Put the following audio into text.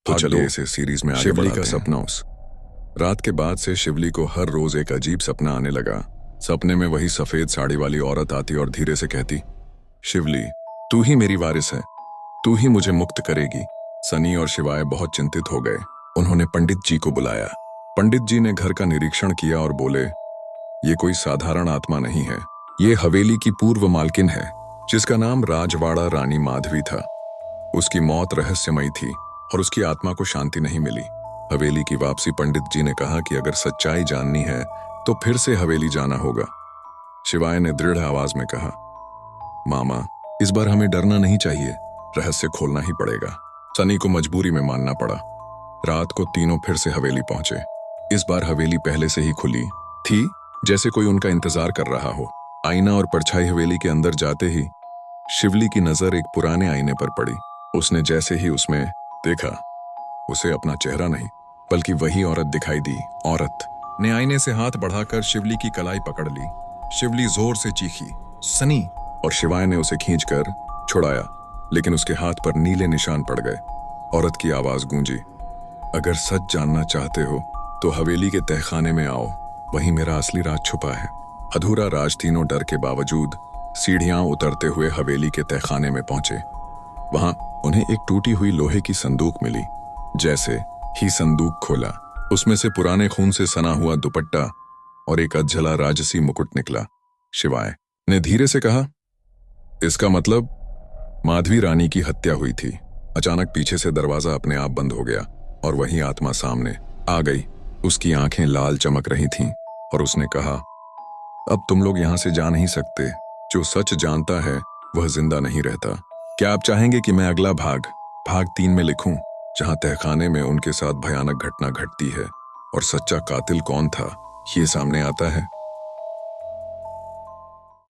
तो भाग चलो 2 इसे सीरीज में आगे शिवली बढ़ाते का हैं। सपना। रात के बाद से शिवली को हर रोज एक अजीब सपना आने लगा। सपने में वही सफेद साड़ी वाली औरत आती और धीरे से कहती, शिवली, तू ही मेरी वारिस है, तू ही मुझे मुक्त करेगी। सनी और शिवाय बहुत चिंतित हो गए। उन्होंने पंडित जी को बुलाया। पंडित जी ने घर का निरीक्षण किया और बोले, ये कोई साधारण आत्मा नहीं है, ये हवेली की पूर्व मालकिन है, जिसका नाम राजवाड़ा रानी माधवी था। उसकी मौत रहस्यमयी थी और उसकी आत्मा को शांति नहीं मिली। हवेली की वापसी पंडित जी ने कहा कि अगर सच्चाई जाननी है तो फिर से हवेली जाना होगा। शिवाय ने दृढ़ आवाज में कहा, मामा, इस बार हमें डरना नहीं चाहिए, रहस्य खोलना ही पड़ेगा। सनी को मजबूरी में मानना पड़ा। रात को तीनों फिर से हवेली पहुंचे। इस बार हवेली पहले से ही खुली थी, जैसे कोई उनका इंतजार कर रहा हो। आईना और परछाई हवेली के अंदर जाते ही शिवली की नजर एक पुराने आईने पर पड़ी। उसने जैसे ही उसमें देखा, उसे अपना चेहरा नहीं बल्कि वही औरत दिखाई दी। औरत ने आईने से हाथ बढ़ाकर शिवली की कलाई पकड़ ली। शिवली जोर से चीखी, सनी, और शिवाय ने उसे खींचकर छुड़ाया, लेकिन उसके हाथ पर नीले निशान पड़ गए। औरत की आवाज गूंजी, अगर सच जानना चाहते हो तो हवेली के तहखाने में आओ, वहीं मेरा असली राज छुपा है। अधूरा राज तीनों डर के बावजूद सीढ़ियां उतरते हुए हवेली के तहखाने में पहुंचे। वहां उन्हें एक टूटी हुई लोहे की संदूक मिली। जैसे ही संदूक खोला, उसमें से पुराने खून से सना हुआ दुपट्टा और एक अधजला राजसी मुकुट निकला। शिवाय ने धीरे से कहा, इसका मतलब माधवी रानी की हत्या हुई थी। अचानक पीछे से दरवाजा अपने आप बंद हो गया और वही आत्मा सामने आ गई। उसकी आंखें लाल चमक रही थीं और उसने कहा, अब तुम लोग यहां से जा नहीं सकते। जो सच जानता है वह जिंदा नहीं रहता। क्या आप चाहेंगे कि मैं अगला भाग 3 में लिखूं, जहां तहखाने में उनके साथ भयानक घटना घटती है और सच्चा कातिल कौन था ये सामने आता है?